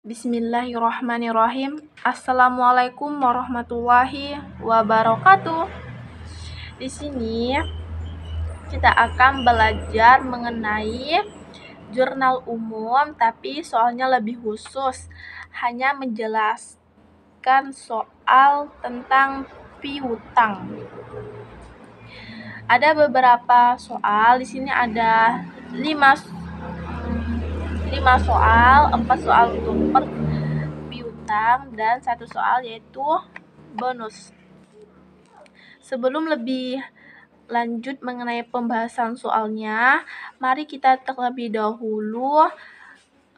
Bismillahirrahmanirrahim. Assalamualaikum warahmatullahi wabarakatuh. Di sini kita akan belajar mengenai jurnal umum, tapi soalnya lebih khusus, hanya menjelaskan soal tentang piutang. Ada beberapa soal, di sini ada 5 soal, 4 soal untuk piutang dan 1 soal yaitu bonus. Sebelum lebih lanjut mengenai pembahasan soalnya, mari kita terlebih dahulu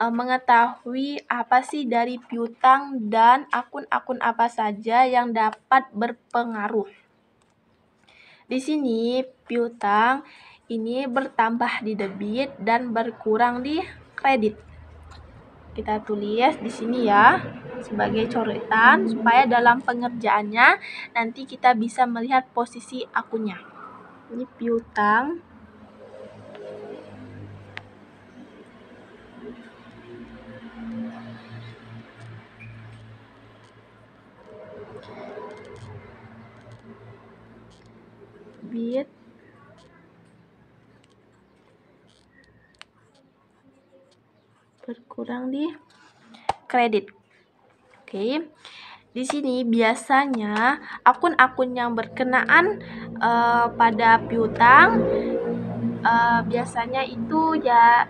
mengetahui apa sih dari piutang dan akun-akun apa saja yang dapat berpengaruh. Di sini piutang ini bertambah di debit dan berkurang di kredit. Kita tulis di sini ya sebagai coretan supaya dalam pengerjaannya nanti kita bisa melihat posisi akunnya. Ini piutang. Debit berkurang di kredit. Oke. Di sini biasanya akun-akun yang berkenaan pada piutang biasanya itu ya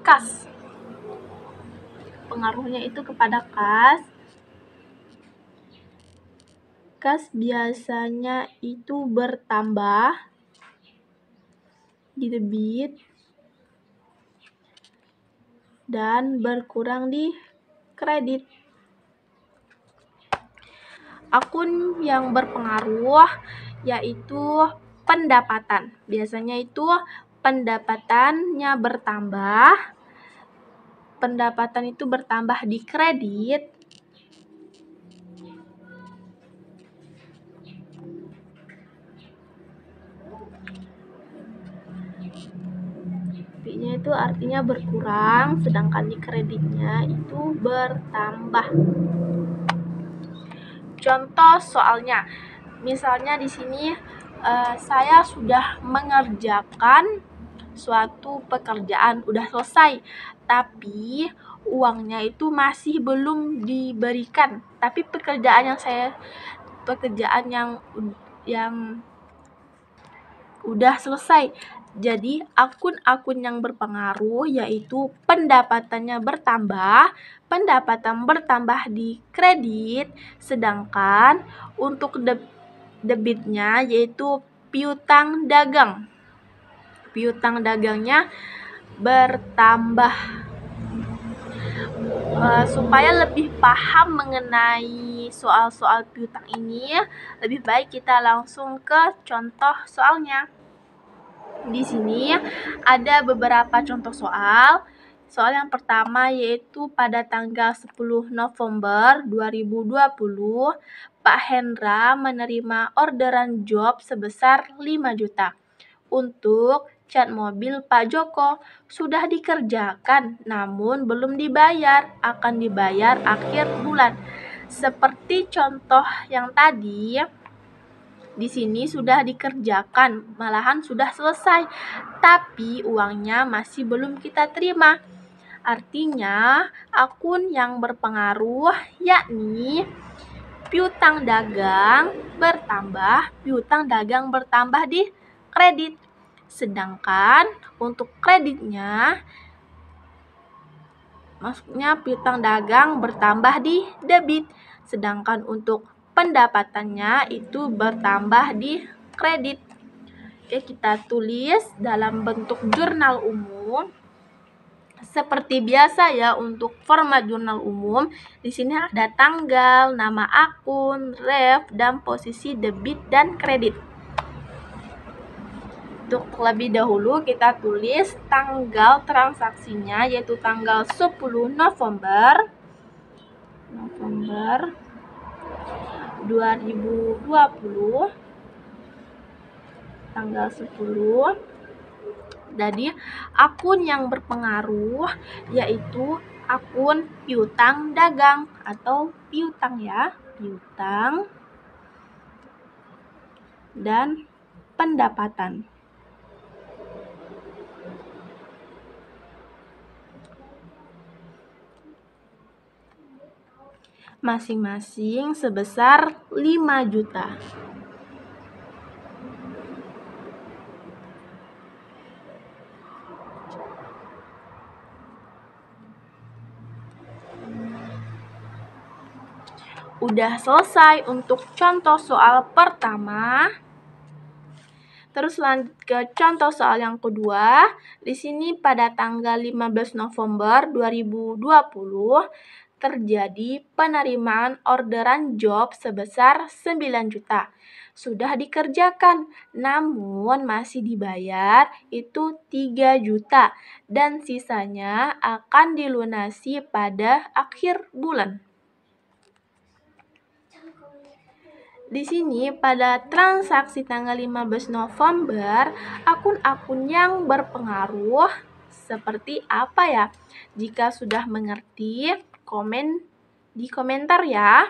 kas. Pengaruhnya itu kepada kas. Kas biasanya itu bertambah di debit dan berkurang di kredit. Akun yang berpengaruh yaitu pendapatan. Biasanya itu pendapatannya bertambah. Pendapatan itu bertambah di kredit. Debitnya itu artinya berkurang, sedangkan di kreditnya itu bertambah. Contoh soalnya, misalnya di sini saya sudah mengerjakan suatu pekerjaan, udah selesai, tapi uangnya itu masih belum diberikan. Tapi pekerjaan yang udah selesai. Jadi akun-akun yang berpengaruh yaitu pendapatannya bertambah, pendapatan bertambah di kredit, sedangkan untuk debitnya yaitu piutang dagang. Piutang dagangnya bertambah. Supaya lebih paham mengenai soal-soal piutang ini, lebih baik kita langsung ke contoh soalnya. Di sini ada beberapa contoh soal. Soal yang pertama yaitu pada tanggal 10 November 2020, Pak Hendra menerima orderan job sebesar 5 juta. Untuk cat mobil Pak Joko sudah dikerjakan namun belum dibayar, akan dibayar akhir bulan. Seperti contoh yang tadi, di sini sudah dikerjakan, malahan sudah selesai, tapi uangnya masih belum kita terima. Artinya, akun yang berpengaruh yakni piutang dagang bertambah di kredit. Sedangkan untuk kreditnya, maksudnya piutang dagang bertambah di debit. Sedangkan untuk pendapatannya itu bertambah di kredit. Oke, kita tulis dalam bentuk jurnal umum. Seperti biasa ya untuk format jurnal umum, di sini ada tanggal, nama akun, ref, dan posisi debit dan kredit. Untuk terlebih dahulu kita tulis tanggal transaksinya yaitu tanggal 10 November 2020, tanggal 10. Jadi akun yang berpengaruh yaitu akun piutang dagang atau piutang ya, piutang dan pendapatan. Masing-masing sebesar 5 juta. Udah selesai untuk contoh soal pertama. Terus lanjut ke contoh soal yang kedua. Di sini pada tanggal 15 November 2020 terjadi penerimaan orderan job sebesar 9 juta. Sudah dikerjakan, namun masih dibayar itu 3 juta dan sisanya akan dilunasi pada akhir bulan. Di sini pada transaksi tanggal 15 November, akun-akun yang berpengaruh seperti apa ya? Jika sudah mengerti, komen di komentar ya.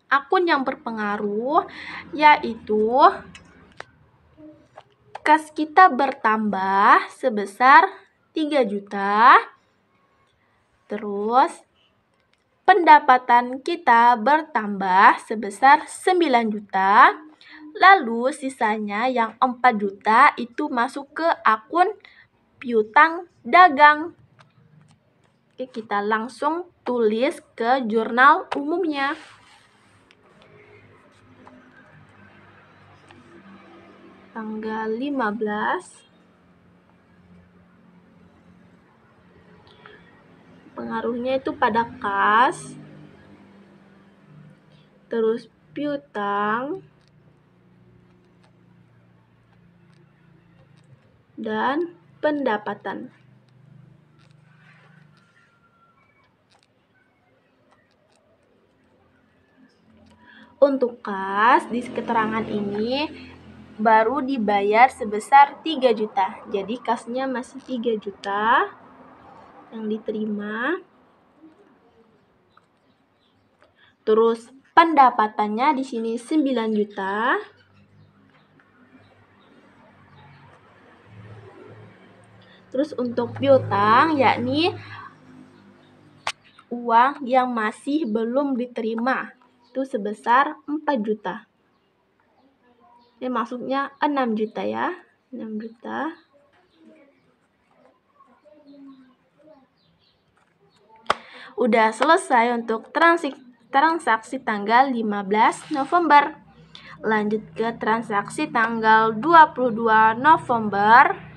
Akun yang berpengaruh yaitu kas kita bertambah sebesar 3 juta. Terus pendapatan kita bertambah sebesar 9 juta. Lalu sisanya yang 4 juta itu masuk ke akun piutang dagang. Oke, kita langsung tulis ke jurnal umumnya. Tanggal 15. Pengaruhnya itu pada kas, terus piutang, dan pendapatan. Untuk kas, di keterangan ini baru dibayar sebesar 3 juta. Jadi kasnya masih 3 juta yang diterima. Terus pendapatannya di sini 9 juta. Terus untuk piutang yakni uang yang masih belum diterima itu sebesar 4 juta. Ini maksudnya 6 juta ya. 6 juta. Udah selesai untuk transaksi tanggal 15 November. Lanjut ke transaksi tanggal 22 November.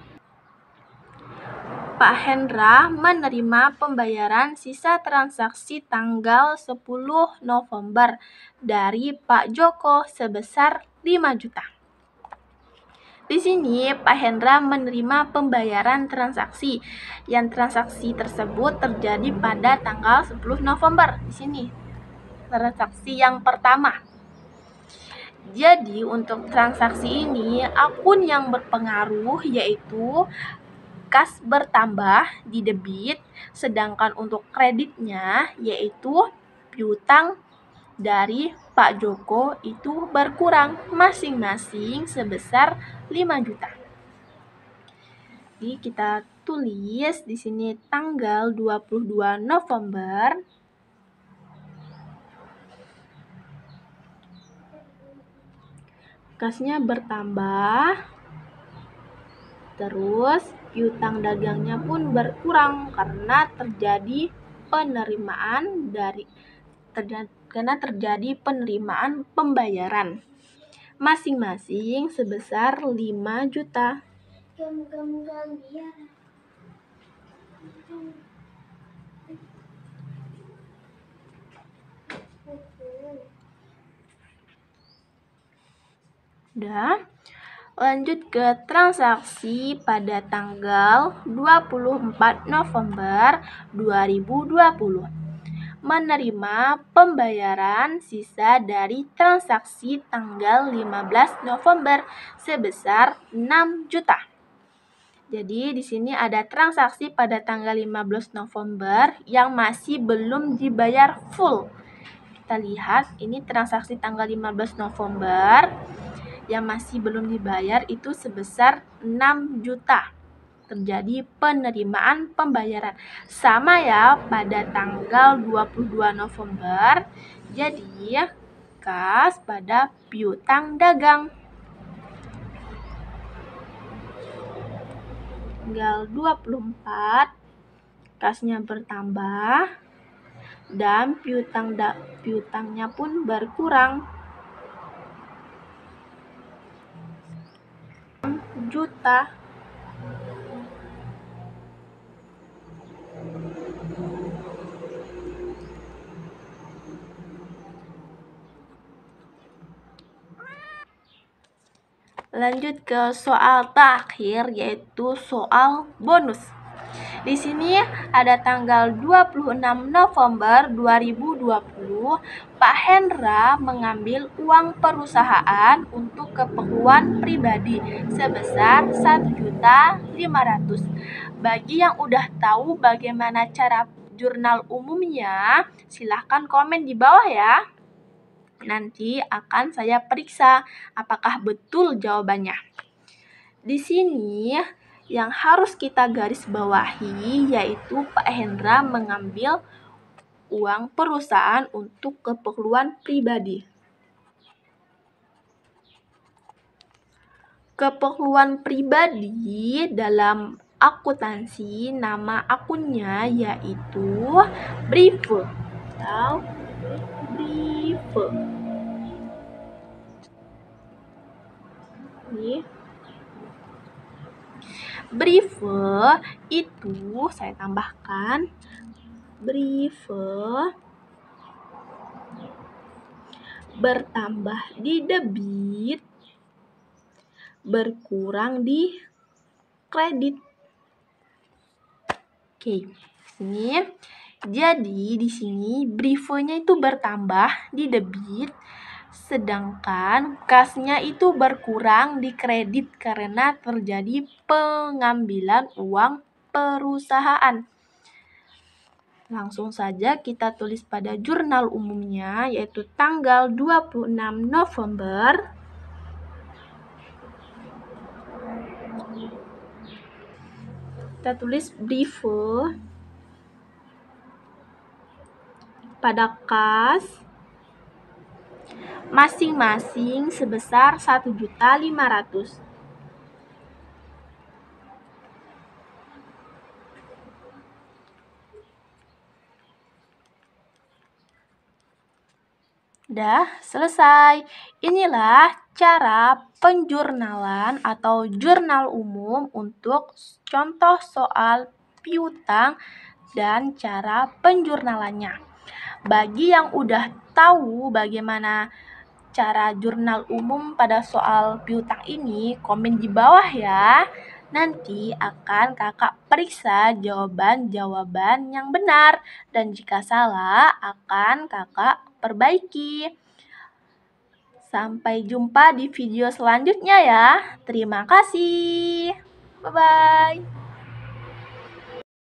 Pak Hendra menerima pembayaran sisa transaksi tanggal 10 November dari Pak Joko sebesar 5 juta. Di sini Pak Hendra menerima pembayaran transaksi. Yang transaksi tersebut terjadi pada tanggal 10 November. Di sini transaksi yang pertama. Jadi untuk transaksi ini akun yang berpengaruh yaitu kas bertambah di debit, sedangkan untuk kreditnya yaitu piutang dari Pak Joko itu berkurang masing-masing sebesar 5 juta. Jadi kita tulis di sini tanggal 22 November. Kasnya bertambah. Terus piutang dagangnya pun berkurang karena terjadi penerimaan pembayaran masing-masing sebesar 5 juta. Udah. Lanjut ke transaksi pada tanggal 24 November 2020. Menerima pembayaran sisa dari transaksi tanggal 15 November sebesar 6 juta. Jadi di sini ada transaksi pada tanggal 15 November yang masih belum dibayar full. Kita lihat ini transaksi tanggal 15 November yang masih belum dibayar itu sebesar 6 juta. Terjadi penerimaan pembayaran. Sama ya pada tanggal 22 November. Jadi kas pada piutang dagang. Tanggal 24 kasnya bertambah dan piutangnya pun berkurang. Juta. Lanjut ke soal terakhir, yaitu soal bonus. Di sini ada tanggal 26 November 2020, Pak Hendra mengambil uang perusahaan untuk keperluan pribadi sebesar 1.500.000. Bagi yang udah tahu bagaimana cara jurnal umumnya, silahkan komen di bawah ya. Nanti akan saya periksa apakah betul jawabannya. Di sini yang harus kita garis bawahi yaitu Pak Hendra mengambil uang perusahaan untuk keperluan pribadi. Keperluan pribadi dalam akuntansi nama akunnya yaitu Briefe atau Briefe. Ini Briefe itu saya tambahkan Briefe bertambah di debit, berkurang di kredit. Oke, sini. Jadi di sini Briefe-nya itu bertambah di debit, sedangkan kasnya itu berkurang di kredit karena terjadi pengambilan uang perusahaan. Langsung saja kita tulis pada jurnal umumnya yaitu tanggal 26 November. Kita tulis Briefe pada kas masing-masing sebesar 1.500.000. Udah selesai. Inilah cara penjurnalan atau jurnal umum untuk contoh soal piutang dan cara penjurnalannya. Bagi yang udah tahu bagaimana cara jurnal umum pada soal piutang ini, komen di bawah ya. Nanti akan kakak periksa jawaban-jawaban yang benar. Dan jika salah, akan kakak perbaiki. Sampai jumpa di video selanjutnya ya. Terima kasih. Bye-bye.